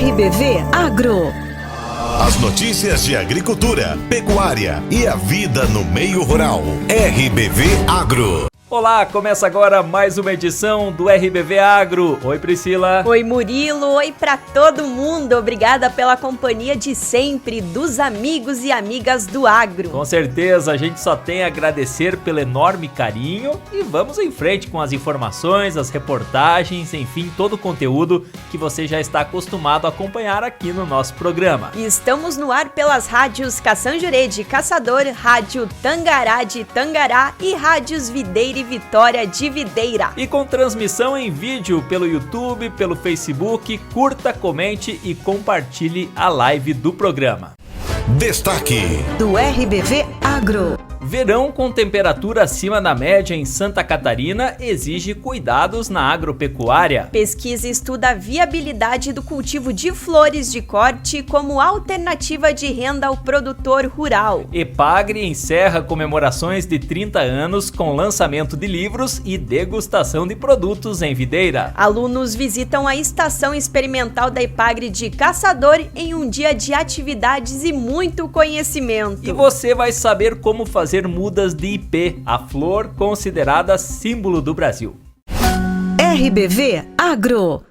RBV Agro. As notícias de agricultura, pecuária e a vida no meio rural. RBV Agro. Olá, começa agora mais uma edição do RBV Agro. Oi, Priscila. Oi, Murilo. Oi pra todo mundo. Obrigada pela companhia de sempre dos amigos e amigas do agro. Com certeza, a gente só tem a agradecer pelo enorme carinho e vamos em frente com as informações, as reportagens, enfim, todo o conteúdo que você já está acostumado a acompanhar aqui no nosso programa. Estamos no ar pelas rádios Caçanjurê de Caçador, Rádio Tangará de Tangará e Rádios Videira e Vitória de Videira. E com transmissão em vídeo pelo YouTube, pelo Facebook, curta, comente e compartilhe a live do programa. Destaque do RBV Agro. Verão com temperatura acima da média em Santa Catarina exige cuidados na agropecuária. Pesquisa estuda a viabilidade do cultivo de flores de corte como alternativa de renda ao produtor rural. Epagre encerra comemorações de 30 anos com lançamento de livros e degustação de produtos em Videira. Alunos visitam a estação experimental da Epagre de Caçador em um dia de atividades e muito conhecimento. E você vai saber como fazer mudas de ipê, a flor considerada símbolo do Brasil. RBV Agro.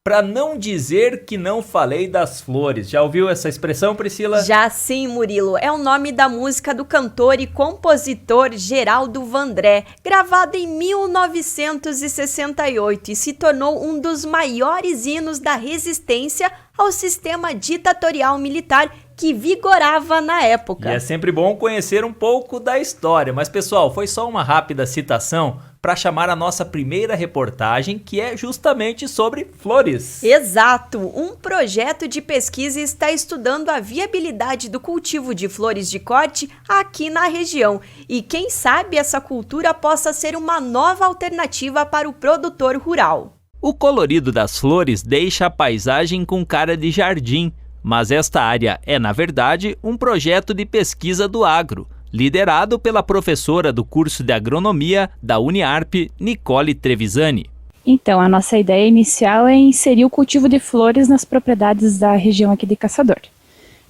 Para não dizer que não falei das flores. Já ouviu essa expressão, Priscila? Já sim, Murilo. É o nome da música do cantor e compositor Geraldo Vandré, gravada em 1968 e se tornou um dos maiores hinos da resistência ao sistema ditatorial militar que vigorava na época. E é sempre bom conhecer um pouco da história, mas pessoal, foi só uma rápida citação para chamar a nossa primeira reportagem, que é justamente sobre flores. Exato! Um projeto de pesquisa está estudando a viabilidade do cultivo de flores de corte aqui na região. E quem sabe essa cultura possa ser uma nova alternativa para o produtor rural. O colorido das flores deixa a paisagem com cara de jardim, mas esta área é, na verdade, um projeto de pesquisa do agro, liderado pela professora do curso de agronomia da Uniarp, Nicole Trevisani. Então, a nossa ideia inicial é inserir o cultivo de flores nas propriedades da região aqui de Caçador.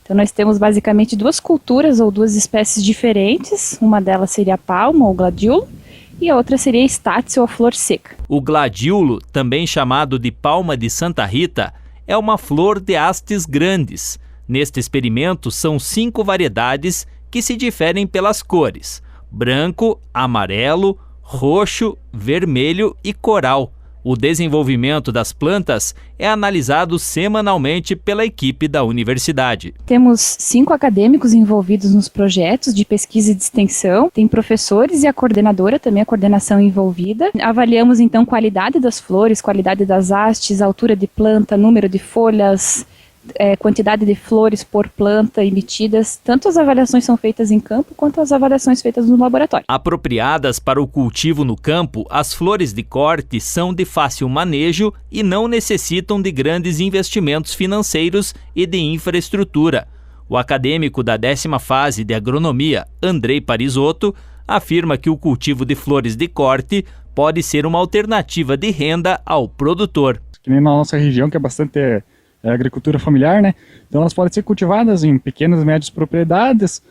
Então, nós temos basicamente duas culturas ou duas espécies diferentes, uma delas seria a palma ou gladiolo, e a outra seria a estácio ou flor seca. O gladiolo, também chamado de palma de Santa Rita, é uma flor de hastes grandes. Neste experimento, são 5 variedades que se diferem pelas cores: branco, amarelo, roxo, vermelho e coral. O desenvolvimento das plantas é analisado semanalmente pela equipe da universidade. Temos 5 acadêmicos envolvidos nos projetos de pesquisa e de extensão, tem professores e a coordenadora, também a coordenação envolvida. Avaliamos então qualidade das flores, qualidade das hastes, altura de planta, número de folhas, quantidade de flores por planta emitidas. Tanto as avaliações são feitas em campo quanto as avaliações feitas no laboratório. Apropriadas para o cultivo no campo, as flores de corte são de fácil manejo e não necessitam de grandes investimentos financeiros e de infraestrutura. O acadêmico da 10ª fase de agronomia, Andrei Parisotto, afirma que o cultivo de flores de corte pode ser uma alternativa de renda ao produtor. Que nem na nossa região, que é bastante agricultura familiar, né? Então elas podem ser cultivadas em pequenas e médias propriedades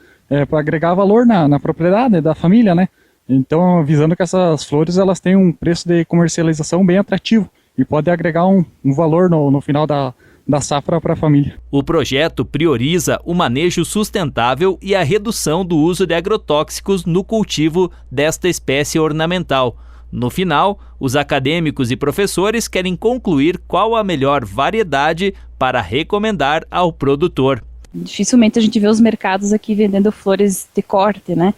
para agregar valor na propriedade da família, né? Então, visando que essas flores elas têm um preço de comercialização bem atrativo e pode agregar um valor no final da safra para a família. O projeto prioriza o manejo sustentável e a redução do uso de agrotóxicos no cultivo desta espécie ornamental. No final, os acadêmicos e professores querem concluir qual a melhor variedade para recomendar ao produtor. Dificilmente a gente vê os mercados aqui vendendo flores de corte, né?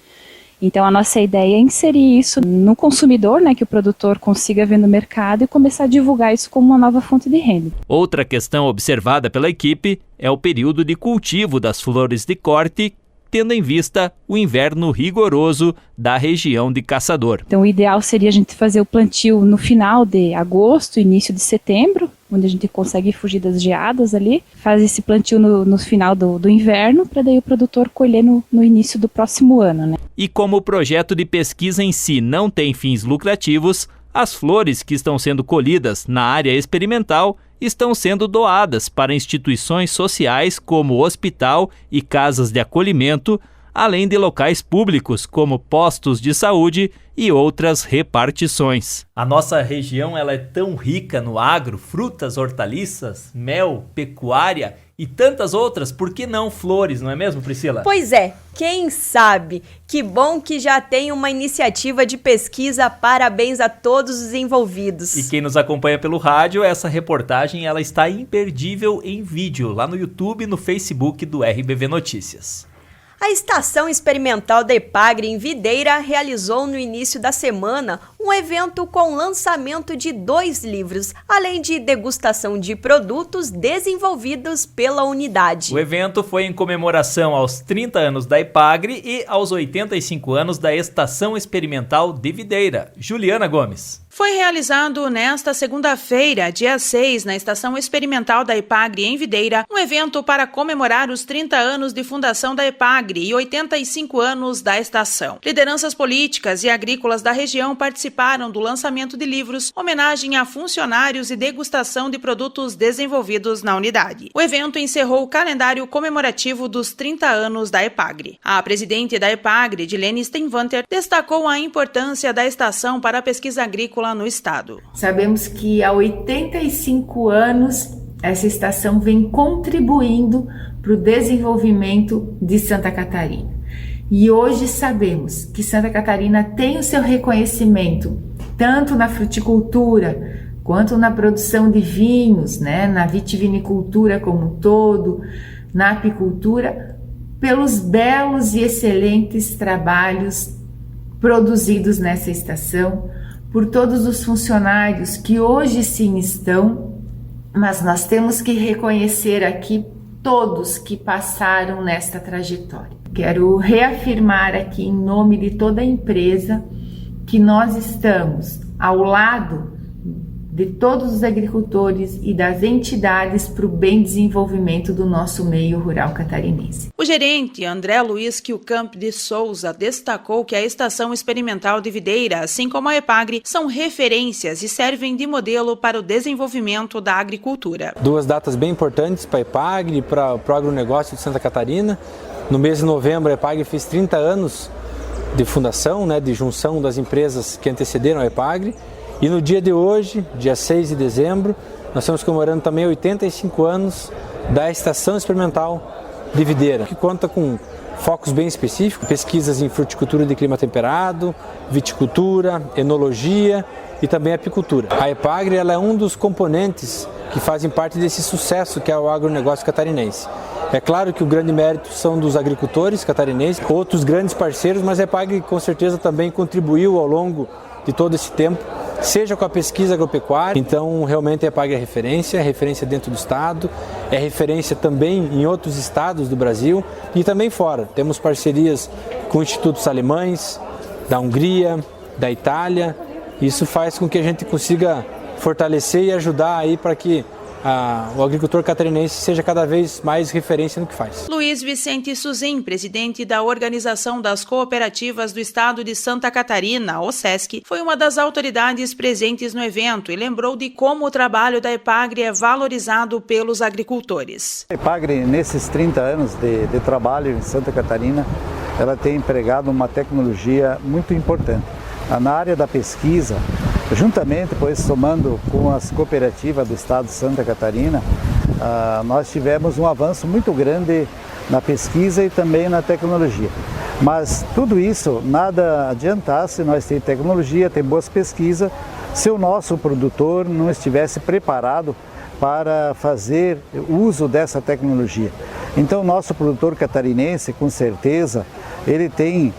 Então a nossa ideia é inserir isso no consumidor, né, que o produtor consiga ver no mercado e começar a divulgar isso como uma nova fonte de renda. Outra questão observada pela equipe é o período de cultivo das flores de corte, tendo em vista o inverno rigoroso da região de Caçador. Então o ideal seria a gente fazer o plantio no final de agosto, início de setembro, onde a gente consegue fugir das geadas ali, faz esse plantio no final do inverno, para daí o produtor colher no início do próximo ano, né? E como o projeto de pesquisa em si não tem fins lucrativos, as flores que estão sendo colhidas na área experimental estão sendo doadas para instituições sociais como hospital e casas de acolhimento, além de locais públicos como postos de saúde e outras repartições. A nossa região ela é tão rica no agro, frutas, hortaliças, mel, pecuária e tantas outras, por que não flores, não é mesmo, Priscila? Pois é, quem sabe? Que bom que já tem uma iniciativa de pesquisa, parabéns a todos os envolvidos. E quem nos acompanha pelo rádio, essa reportagem ela está imperdível em vídeo, lá no YouTube e no Facebook do RBV Notícias. A Estação Experimental da EPAGRE em Videira realizou no início da semana um evento com lançamento de 2 livros, além de degustação de produtos desenvolvidos pela unidade. O evento foi em comemoração aos 30 anos da EPAGRE e aos 85 anos da Estação Experimental de Videira. Juliana Gomes. Foi realizado nesta segunda-feira, dia 6, na Estação Experimental da EPAGRE em Videira, um evento para comemorar os 30 anos de fundação da EPAGRE e 85 anos da estação. Lideranças políticas e agrícolas da região participaram do lançamento de livros, homenagem a funcionários e degustação de produtos desenvolvidos na unidade. O evento encerrou o calendário comemorativo dos 30 anos da EPAGRE. A presidente da EPAGRE, Dilene Steinwanter, destacou a importância da estação para a pesquisa agrícola no estado. Sabemos que há 85 anos essa estação vem contribuindo para o desenvolvimento de Santa Catarina. E hoje sabemos que Santa Catarina tem o seu reconhecimento, tanto na fruticultura, quanto na produção de vinhos, na vitivinicultura como um todo, na apicultura, pelos belos e excelentes trabalhos produzidos nessa estação, por todos os funcionários que hoje sim estão, mas nós temos que reconhecer aqui todos que passaram nesta trajetória. Quero reafirmar aqui em nome de toda a empresa que nós estamos ao lado de todos os agricultores e das entidades para o bem desenvolvimento do nosso meio rural catarinense. O gerente André Luiz Kilcamp de Souza destacou que a Estação Experimental de Videira, assim como a EPAGRE, são referências e servem de modelo para o desenvolvimento da agricultura. 2 datas bem importantes para a EPAGRE e para o agronegócio de Santa Catarina. No mês de novembro, a EPAGRE fez 30 anos de fundação, de junção das empresas que antecederam a EPAGRE. E no dia de hoje, dia 6 de dezembro, nós estamos comemorando também 85 anos da Estação Experimental de Videira, que conta com focos bem específicos, pesquisas em fruticultura de clima temperado, viticultura, enologia e também apicultura. A EPAGRE ela é um dos componentes que fazem parte desse sucesso que é o agronegócio catarinense. É claro que o grande mérito são dos agricultores catarinenses, outros grandes parceiros, mas a EPAGRE com certeza também contribuiu ao longo de todo esse tempo, seja com a pesquisa agropecuária. Então realmente a EPAGRE é referência dentro do estado, é referência também em outros estados do Brasil e também fora. Temos parcerias com institutos alemães, da Hungria, da Itália. Isso faz com que a gente consiga fortalecer e ajudar aí para que o agricultor catarinense seja cada vez mais referência no que faz. Luiz Vicente Suzin, presidente da Organização das Cooperativas do Estado de Santa Catarina, OSESC, foi uma das autoridades presentes no evento e lembrou de como o trabalho da EPAGRE é valorizado pelos agricultores. A EPAGRE, nesses 30 anos de trabalho em Santa Catarina, ela tem empregado uma tecnologia muito importante. Na área da pesquisa, juntamente, somando com as cooperativas do estado de Santa Catarina, nós tivemos um avanço muito grande na pesquisa e também na tecnologia. Mas tudo isso nada adiantasse nós ter tecnologia, ter boas pesquisas, se o nosso produtor não estivesse preparado para fazer uso dessa tecnologia. Então o nosso produtor catarinense, com certeza, ele tem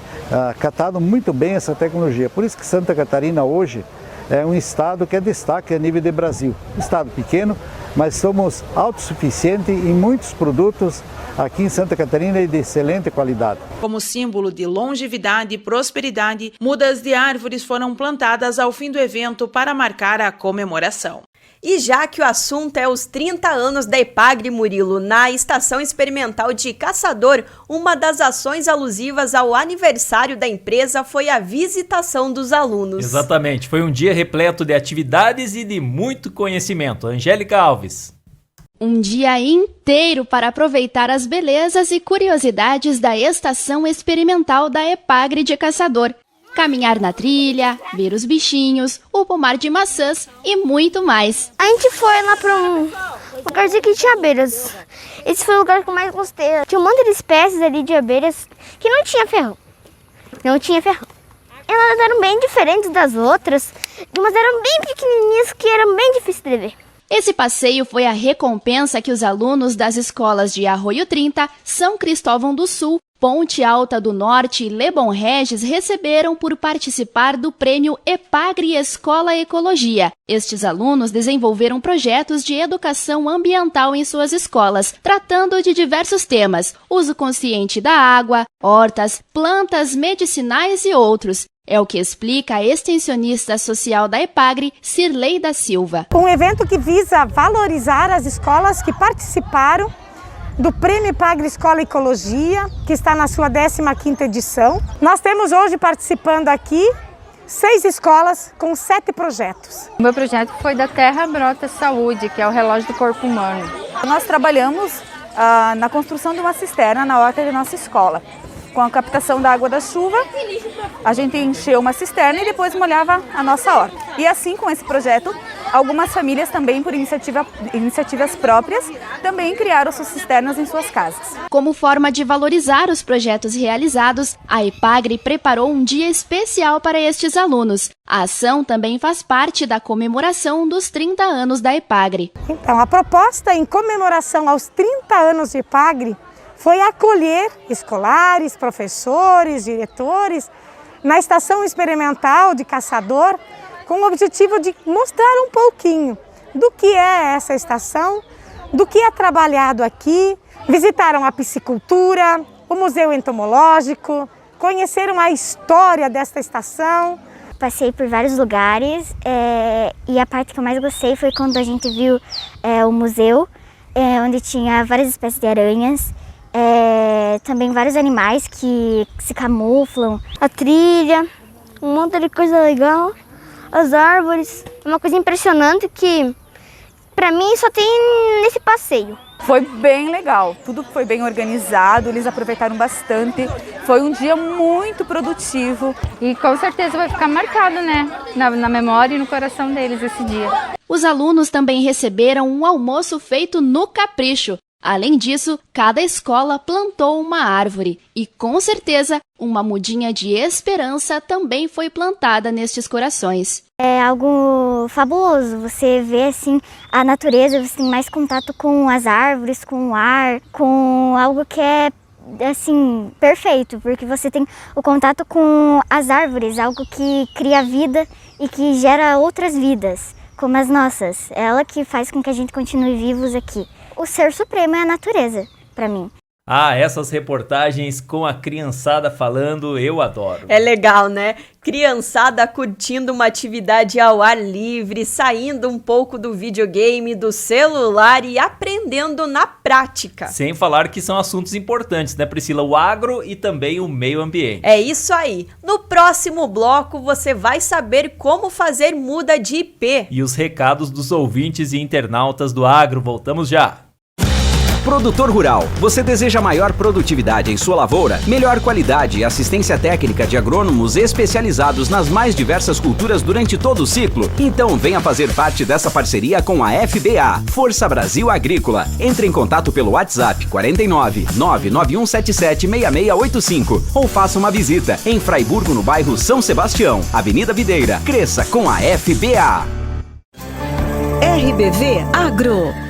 catado muito bem essa tecnologia. Por isso que Santa Catarina hoje é um estado que é destaque a nível de Brasil. Estado pequeno, mas somos autossuficientes em muitos produtos aqui em Santa Catarina e de excelente qualidade. Como símbolo de longevidade e prosperidade, mudas de árvores foram plantadas ao fim do evento para marcar a comemoração. E já que o assunto é os 30 anos da EPAGRE, Murilo, na Estação Experimental de Caçador, uma das ações alusivas ao aniversário da empresa foi a visitação dos alunos. Exatamente, foi um dia repleto de atividades e de muito conhecimento. Angélica Alves. Um dia inteiro para aproveitar as belezas e curiosidades da Estação Experimental da EPAGRE de Caçador. Caminhar na trilha, ver os bichinhos, o pomar de maçãs e muito mais. A gente foi lá para um lugarzinho que tinha abelhas. Esse foi o lugar que eu mais gostei. Tinha um monte de espécies ali de abelhas que não tinha ferrão. Elas eram bem diferentes das outras, mas eram bem pequenininhas que eram bem difíceis de ver. Esse passeio foi a recompensa que os alunos das escolas de Arroio 30, São Cristóvão do Sul, Ponte Alta do Norte e Lebon Regis receberam por participar do prêmio EPAGRE Escola Ecologia. Estes alunos desenvolveram projetos de educação ambiental em suas escolas, tratando de diversos temas: uso consciente da água, hortas, plantas medicinais e outros. É o que explica a extensionista social da EPAGRE, Cirlei da Silva. Um evento que visa valorizar as escolas que participaram do Prêmio EPAGRE Escola Ecologia, que está na sua 15ª edição. Nós temos hoje participando aqui 6 escolas com 7 projetos. O meu projeto foi da Terra Brota Saúde, que é o relógio do corpo humano. Nós trabalhamos na construção de uma cisterna na horta da nossa escola. Com a captação da água da chuva, a gente encheu uma cisterna e depois molhava a nossa horta. E assim, com esse projeto, algumas famílias também, por iniciativas próprias, também criaram suas cisternas em suas casas. Como forma de valorizar os projetos realizados, a EPAGRE preparou um dia especial para estes alunos. A ação também faz parte da comemoração dos 30 anos da EPAGRE. Então, a proposta em comemoração aos 30 anos de EPAGRE foi acolher escolares, professores, diretores na Estação Experimental de Caçador, com o objetivo de mostrar um pouquinho do que é essa estação, do que é trabalhado aqui. Visitaram a piscicultura, o Museu Entomológico, conheceram a história desta estação. Passei por vários lugares e a parte que eu mais gostei foi quando a gente viu o museu, onde tinha várias espécies de aranhas. Também vários animais que se camuflam, a trilha, um monte de coisa legal, as árvores, uma coisa impressionante que para mim só tem nesse passeio. Foi bem legal, tudo foi bem organizado, eles aproveitaram bastante, foi um dia muito produtivo. E com certeza vai ficar marcado, né, na memória e no coração deles esse dia. Os alunos também receberam um almoço feito no capricho. Além disso, cada escola plantou uma árvore e, com certeza, uma mudinha de esperança também foi plantada nestes corações. É algo fabuloso, você vê assim a natureza, você tem mais contato com as árvores, com o ar, com algo que é assim perfeito, porque você tem o contato com as árvores, algo que cria vida e que gera outras vidas, como as nossas. É ela que faz com que a gente continue vivos aqui. O ser supremo é a natureza, para mim. Ah, essas reportagens com a criançada falando, eu adoro. É legal, né? Criançada curtindo uma atividade ao ar livre, saindo um pouco do videogame, do celular e aprendendo na prática. Sem falar que são assuntos importantes, né, Priscila? O agro e também o meio ambiente. É isso aí. No próximo bloco você vai saber como fazer muda de IP. E os recados dos ouvintes e internautas do agro. Voltamos já. Produtor rural, você deseja maior produtividade em sua lavoura, melhor qualidade e assistência técnica de agrônomos especializados nas mais diversas culturas durante todo o ciclo? Então venha fazer parte dessa parceria com a FBA, Força Brasil Agrícola. Entre em contato pelo WhatsApp 49 99177 6685 ou faça uma visita em Fraiburgo, no bairro São Sebastião, Avenida Videira. Cresça com a FBA. RBV Agro.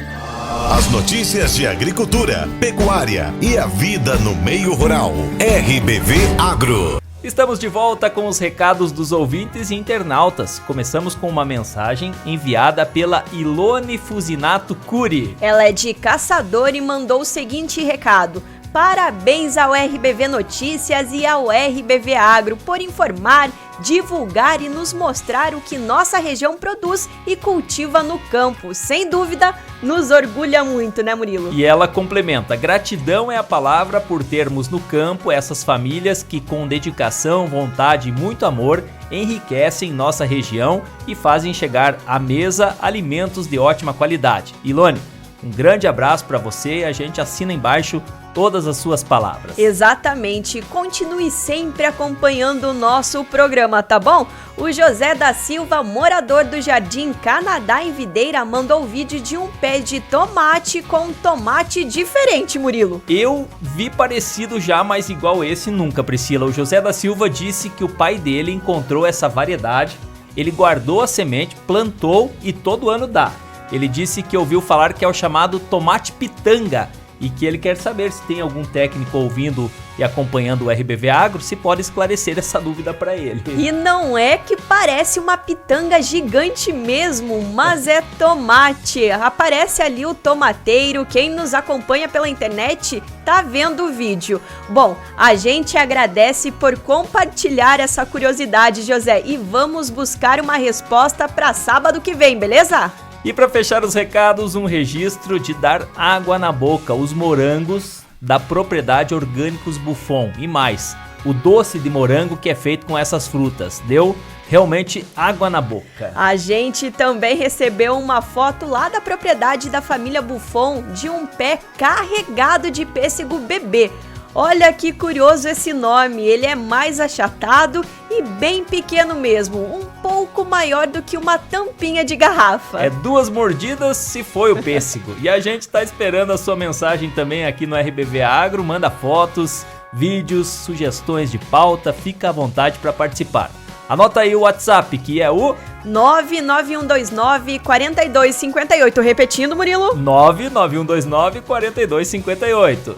As notícias de agricultura, pecuária e a vida no meio rural. RBV Agro. Estamos de volta com os recados dos ouvintes e internautas. Começamos com uma mensagem enviada pela Ilone Fusinato Curi. Ela é de Caçador e mandou o seguinte recado: parabéns ao RBV Notícias e ao RBV Agro por informar, divulgar e nos mostrar o que nossa região produz e cultiva no campo. Sem dúvida, nos orgulha muito, né, Murilo? E ela complementa: gratidão é a palavra por termos no campo essas famílias que com dedicação, vontade e muito amor enriquecem nossa região e fazem chegar à mesa alimentos de ótima qualidade. Ilone, um grande abraço para você e a gente assina embaixo todas as suas palavras. Exatamente. Continue sempre acompanhando o nosso programa, tá bom? O José da Silva, morador do Jardim Canadá em Videira, mandou o vídeo de um pé de tomate com um tomate diferente, Murilo. Eu vi parecido já, mas igual esse nunca, Priscila. O José da Silva disse que o pai dele encontrou essa variedade, ele guardou a semente, plantou e todo ano dá. Ele disse que ouviu falar que é o chamado tomate pitanga e que ele quer saber se tem algum técnico ouvindo e acompanhando o RBV Agro, se pode esclarecer essa dúvida para ele. E não é que parece uma pitanga gigante mesmo, mas é tomate. Aparece ali o tomateiro, quem nos acompanha pela internet tá vendo o vídeo. Bom, a gente agradece por compartilhar essa curiosidade, José, e vamos buscar uma resposta para sábado que vem, beleza? E para fechar os recados, um registro de dar água na boca, os morangos da propriedade Orgânicos Buffon e mais, o doce de morango que é feito com essas frutas. Deu realmente água na boca. A gente também recebeu uma foto lá da propriedade da família Buffon de um pé carregado de pêssego bebê. Olha que curioso esse nome, ele é mais achatado e bem pequeno mesmo, um pouco maior do que uma tampinha de garrafa. É 2 mordidas se foi o pêssego. E a gente tá esperando a sua mensagem também aqui no RBV Agro, manda fotos, vídeos, sugestões de pauta, fica à vontade para participar. Anota aí o WhatsApp, que é o 99129-4258, repetindo, Murilo? 99129-4258.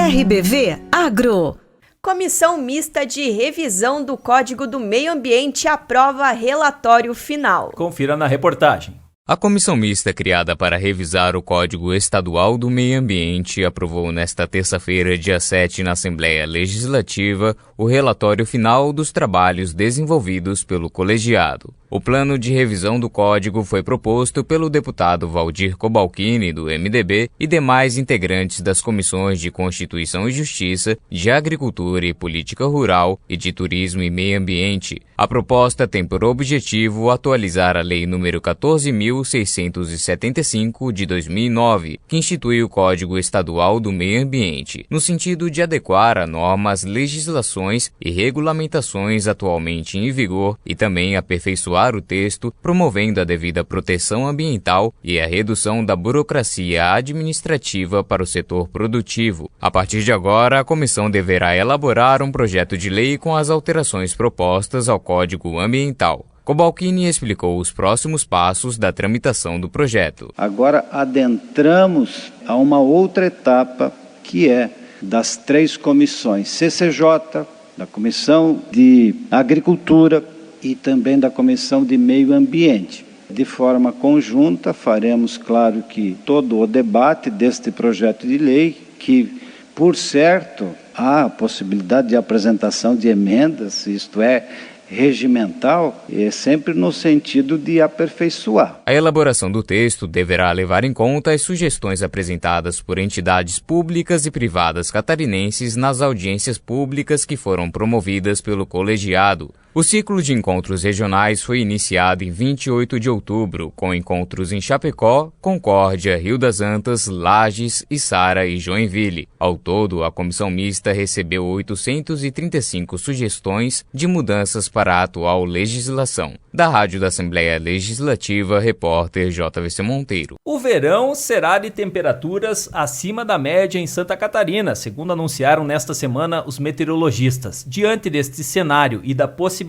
RBV Agro. Comissão Mista de Revisão do Código do Meio Ambiente aprova relatório final. Confira na reportagem. A comissão mista criada para revisar o Código Estadual do Meio Ambiente aprovou nesta terça-feira, dia 7, na Assembleia Legislativa, o relatório final dos trabalhos desenvolvidos pelo colegiado. O plano de revisão do Código foi proposto pelo deputado Valdir Cobalcini, do MDB, e demais integrantes das comissões de Constituição e Justiça, de Agricultura e Política Rural e de Turismo e Meio Ambiente. A proposta tem por objetivo atualizar a Lei nº 14.675, de 2009, que institui o Código Estadual do Meio Ambiente, no sentido de adequar a normas, legislações e regulamentações atualmente em vigor e também aperfeiçoar o texto, promovendo a devida proteção ambiental e a redução da burocracia administrativa para o setor produtivo. A partir de agora, a comissão deverá elaborar um projeto de lei com as alterações propostas ao Código Ambiental. Cobalcini explicou os próximos passos da tramitação do projeto. Agora adentramos a uma outra etapa, que é das 3 comissões, CCJ, da Comissão de Agricultura e também da Comissão de Meio Ambiente. De forma conjunta, faremos, claro, que todo o debate deste projeto de lei, que, por certo, há a possibilidade de apresentação de emendas, isto é, regimental, é sempre no sentido de aperfeiçoar. A elaboração do texto deverá levar em conta as sugestões apresentadas por entidades públicas e privadas catarinenses nas audiências públicas que foram promovidas pelo colegiado. O ciclo de encontros regionais foi iniciado em 28 de outubro, com encontros em Chapecó, Concórdia, Rio das Antas, Lages, Içara e Joinville. Ao todo, a comissão mista recebeu 835 sugestões de mudanças para a atual legislação. Da Rádio da Assembleia Legislativa, repórter JVC Monteiro. O verão será de temperaturas acima da média em Santa Catarina, segundo anunciaram nesta semana os meteorologistas. Diante deste cenário e da possibilidade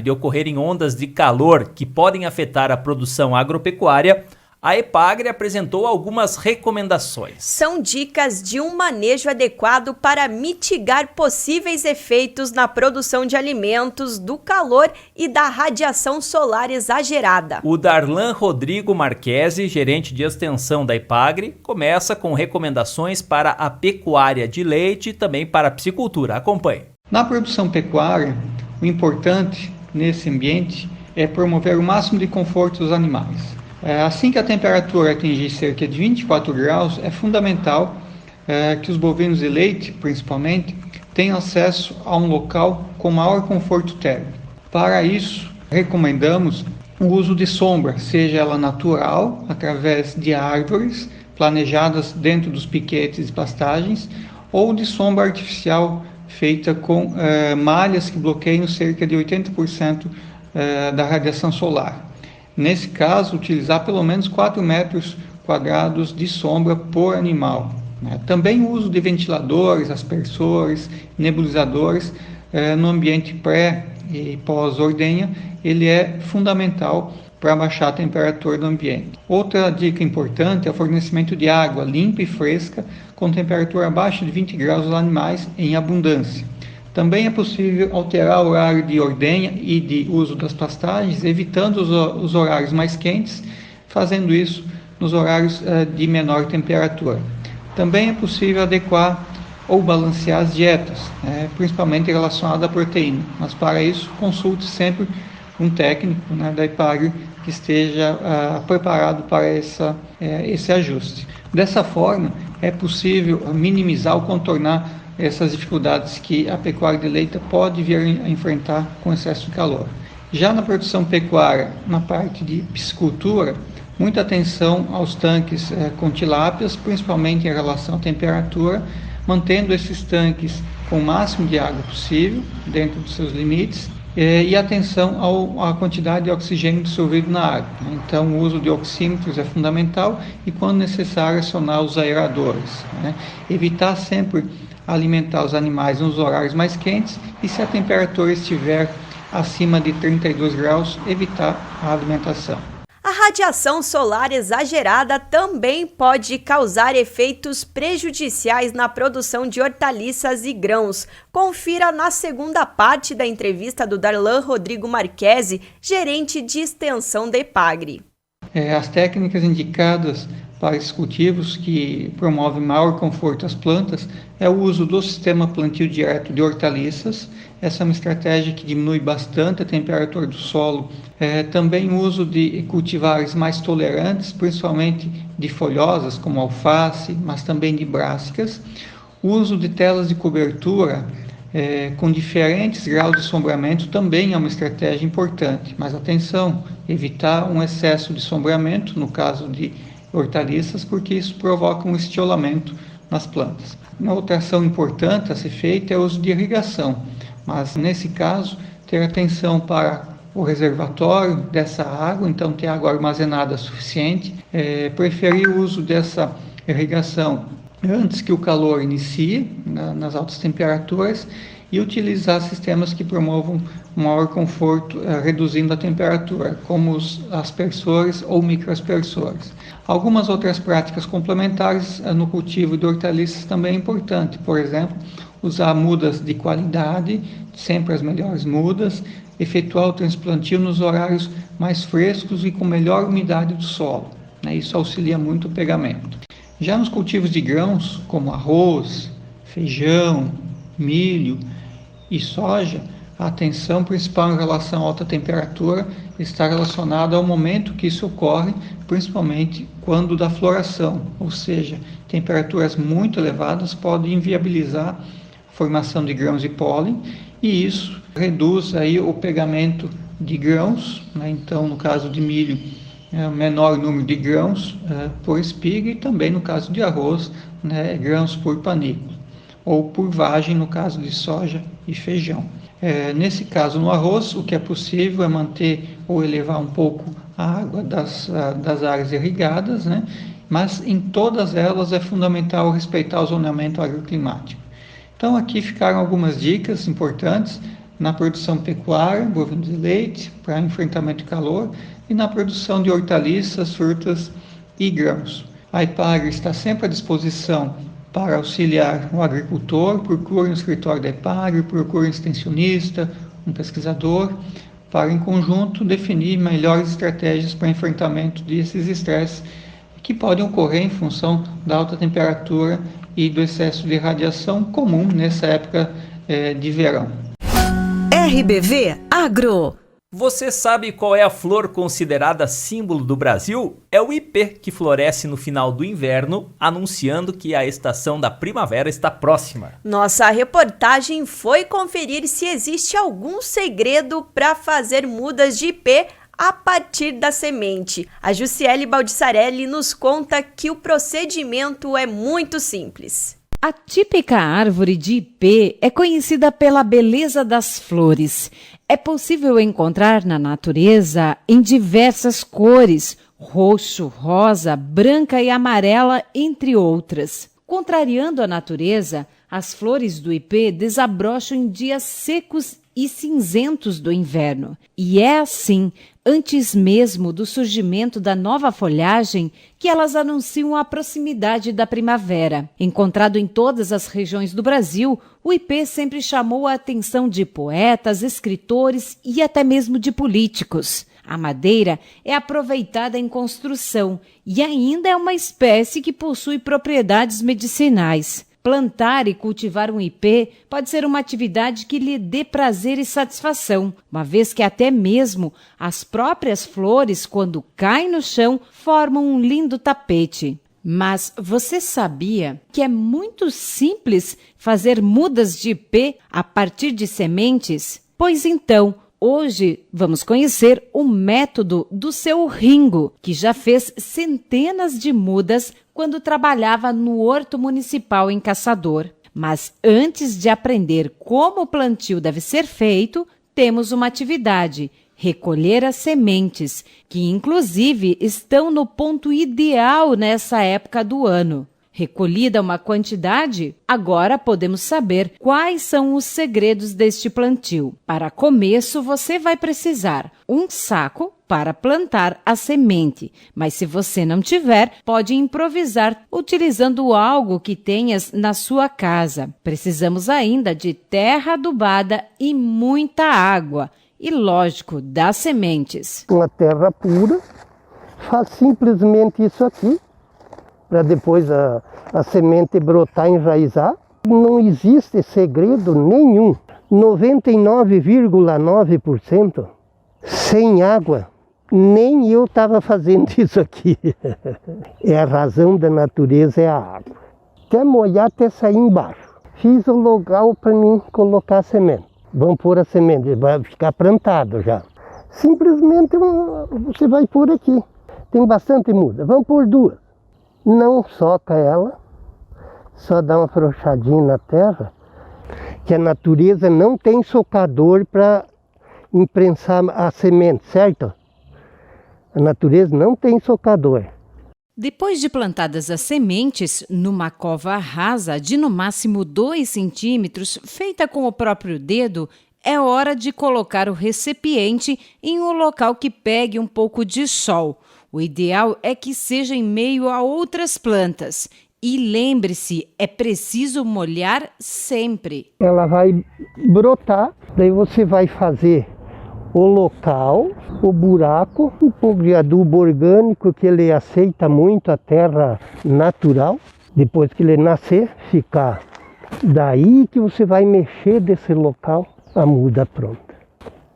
de ocorrerem ondas de calor que podem afetar a produção agropecuária, a EPAGRE apresentou algumas recomendações. São dicas de um manejo adequado para mitigar possíveis efeitos na produção de alimentos, do calor e da radiação solar exagerada. O Darlan Rodrigo Marquesi, gerente de extensão da EPAGRE, começa com recomendações para a pecuária de leite e também para a piscicultura. Acompanhe. Na produção pecuária, O importante nesse ambiente é promover o máximo de conforto dos animais. Assim que a temperatura atingir cerca de 24 graus, é fundamental que os bovinos de leite, principalmente, tenham acesso a um local com maior conforto térmico. Para isso, recomendamos o uso de sombra, seja ela natural, através de árvores planejadas dentro dos piquetes e pastagens, ou de sombra artificial feita com malhas que bloqueiam cerca de 80% da radiação solar. Nesse caso, utilizar pelo menos 4 metros quadrados de sombra por animal. Também o uso de ventiladores, aspersores, nebulizadores no ambiente pré e pós-ordenha, ele é fundamental para baixar a temperatura do ambiente. Outra dica importante é o fornecimento de água limpa e fresca com temperatura abaixo de 20 graus aos animais em abundância. Também é possível alterar o horário de ordenha e de uso das pastagens, evitando os horários mais quentes, fazendo isso nos horários de menor temperatura. Também é possível adequar ou balancear as dietas, principalmente relacionadas à proteína, mas para isso consulte sempre um técnico da IPAGRE que esteja preparado para esse ajuste. Dessa forma, é possível minimizar ou contornar essas dificuldades que a pecuária de leite pode vir a enfrentar com excesso de calor. Já na produção pecuária, na parte de piscicultura, muita atenção aos tanques com tilápias, principalmente em relação à temperatura, mantendo esses tanques com o máximo de água possível, dentro dos seus limites, e atenção à quantidade de oxigênio dissolvido na água. Então, o uso de oxímetros é fundamental e, quando necessário, acionar os aeradores. Evitar sempre alimentar os animais nos horários mais quentes e, se a temperatura estiver acima de 32 graus, evitar a alimentação. A radiação solar exagerada também pode causar efeitos prejudiciais na produção de hortaliças e grãos. Confira na segunda parte da entrevista do Darlan Rodrigo Marquesi, gerente de extensão da IPAGRE. As técnicas indicadas para esses cultivos que promovem maior conforto às plantas é o uso do sistema plantio direto de hortaliças. Essa é uma estratégia que diminui bastante a temperatura do solo. Também o uso de cultivares mais tolerantes, principalmente de folhosas, como alface, mas também de brássicas. O uso de telas de cobertura com diferentes graus de sombreamento também é uma estratégia importante. Mas atenção, evitar um excesso de sombreamento, no caso de hortaliças, porque isso provoca um estiolamento nas plantas. Uma outra ação importante a ser feita é o uso de irrigação, mas nesse caso ter atenção para o reservatório dessa água, então ter água armazenada suficiente, preferir o uso dessa irrigação antes que o calor inicie, nas altas temperaturas, e utilizar sistemas que promovam um maior conforto, reduzindo a temperatura, como os aspersores ou microaspersores. Algumas outras práticas complementares no cultivo de hortaliças também é importante, por exemplo, usar mudas de qualidade, sempre as melhores mudas, efetuar o transplantio nos horários mais frescos e com melhor umidade do solo. Isso auxilia muito o pegamento. Já nos cultivos de grãos, como arroz, feijão, milho e soja, a atenção principal em relação à alta temperatura está relacionada ao momento que isso ocorre, principalmente quando da floração, ou seja, temperaturas muito elevadas podem inviabilizar a formação de grãos e pólen, e isso reduz aí o pegamento de grãos, então no caso de milho, menor número de grãos por espiga, e também no caso de arroz, grãos por panículo, ou por vagem no caso de soja e feijão. Nesse caso, no arroz, o que é possível é manter ou elevar um pouco a água das áreas irrigadas, mas em todas elas é fundamental respeitar o zoneamento agroclimático. Então aqui ficaram algumas dicas importantes na produção pecuária, bovino de leite, para enfrentamento de calor, e na produção de hortaliças, frutas e grãos. A IPAGRE está sempre à disposição para auxiliar o agricultor. Procure um escritório da IPAGRE, procure um extensionista, um pesquisador, para em conjunto definir melhores estratégias para enfrentamento desses estresses que podem ocorrer em função da alta temperatura e do excesso de radiação comum nessa época de verão. RBV Agro. Você sabe qual é a flor considerada símbolo do Brasil? É o ipê, que floresce no final do inverno, anunciando que a estação da primavera está próxima. Nossa reportagem foi conferir se existe algum segredo para fazer mudas de ipê a partir da semente. A Jussiele Baldissarelli nos conta que o procedimento é muito simples. A típica árvore de ipê é conhecida pela beleza das flores. É possível encontrar na natureza em diversas cores, roxo, rosa, branca e amarela, entre outras. Contrariando a natureza, as flores do ipê desabrocham em dias secos e cinzentos do inverno. E é assim, antes mesmo do surgimento da nova folhagem, que elas anunciam a proximidade da primavera. Encontrado em todas as regiões do Brasil, o ipê sempre chamou a atenção de poetas, escritores e até mesmo de políticos. A madeira é aproveitada em construção e ainda é uma espécie que possui propriedades medicinais. Plantar e cultivar um ipê pode ser uma atividade que lhe dê prazer e satisfação, uma vez que até mesmo as próprias flores, quando caem no chão, formam um lindo tapete. Mas você sabia que é muito simples fazer mudas de ipê a partir de sementes? Pois então, hoje vamos conhecer o método do seu Ringo, que já fez centenas de mudas quando trabalhava no Horto Municipal em Caçador. Mas antes de aprender como o plantio deve ser feito, temos uma atividade: recolher as sementes, que inclusive estão no ponto ideal nessa época do ano. Recolhida uma quantidade, agora podemos saber quais são os segredos deste plantio. Para começo, você vai precisar um saco para plantar a semente, mas se você não tiver, pode improvisar utilizando algo que tenhas na sua casa. Precisamos ainda de terra adubada e muita água e, lógico, das sementes. Uma terra pura, faz simplesmente isso aqui, para depois a semente brotar e enraizar. Não existe segredo nenhum. 99,9% sem água. Nem eu estava fazendo isso aqui. É a razão da natureza, é a água. Até molhar, até sair embaixo. Fiz o local para mim colocar a semente. Vamos pôr a semente, vai ficar plantado já. Simplesmente você vai pôr aqui. Tem bastante muda, vamos pôr 2. Não soca ela, só dá uma afrouxadinha na terra, que a natureza não tem socador para imprensar a semente, certo? A natureza não tem socador. Depois de plantadas as sementes, numa cova rasa de no máximo 2 centímetros, feita com o próprio dedo, é hora de colocar o recipiente em um local que pegue um pouco de sol. O ideal é que seja em meio a outras plantas. E lembre-se, é preciso molhar sempre. Ela vai brotar, daí você vai fazer o local, o buraco, um pouco de adubo orgânico, que ele aceita muito a terra natural. Depois que ele nascer, ficar daí que você vai mexer desse local, a muda pronta.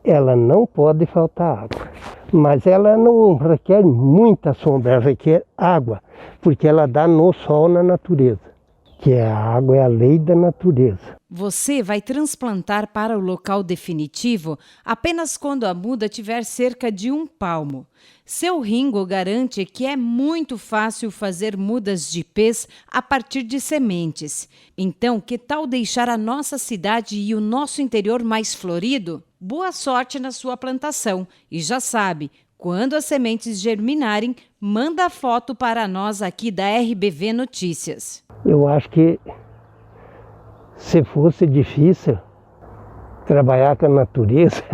Ela não pode faltar água, mas ela não requer muita sombra, ela requer água, porque ela dá no sol na natureza, que a água é a lei da natureza. Você vai transplantar para o local definitivo apenas quando a muda tiver cerca de 1 palmo. Seu Ringo garante que é muito fácil fazer mudas de ipês a partir de sementes. Então, que tal deixar a nossa cidade e o nosso interior mais florido? Boa sorte na sua plantação e já sabe, quando as sementes germinarem, manda foto para nós aqui da RBV Notícias. Eu acho que se fosse difícil trabalhar com a natureza,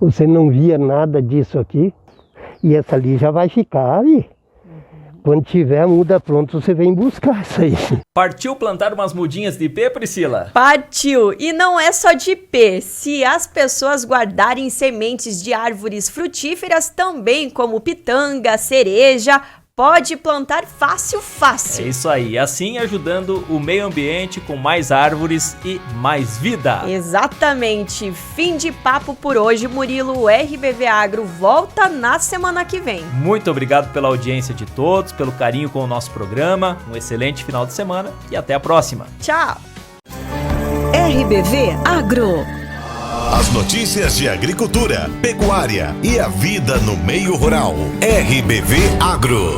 você não via nada disso aqui, e essa ali já vai ficar aí. Quando tiver a muda pronta, você vem buscar isso aí. Partiu plantar umas mudinhas de ipê, Priscila? Partiu! E não é só de ipê. Se as pessoas guardarem sementes de árvores frutíferas também, como pitanga, cereja, pode plantar fácil. É isso aí, assim ajudando o meio ambiente com mais árvores e mais vida. Exatamente. Fim de papo por hoje, Murilo. O RBV Agro volta na semana que vem. Muito obrigado pela audiência de todos, pelo carinho com o nosso programa. Um excelente final de semana e até a próxima. Tchau. RBV Agro. As notícias de agricultura, pecuária e a vida no meio rural. RBV Agro.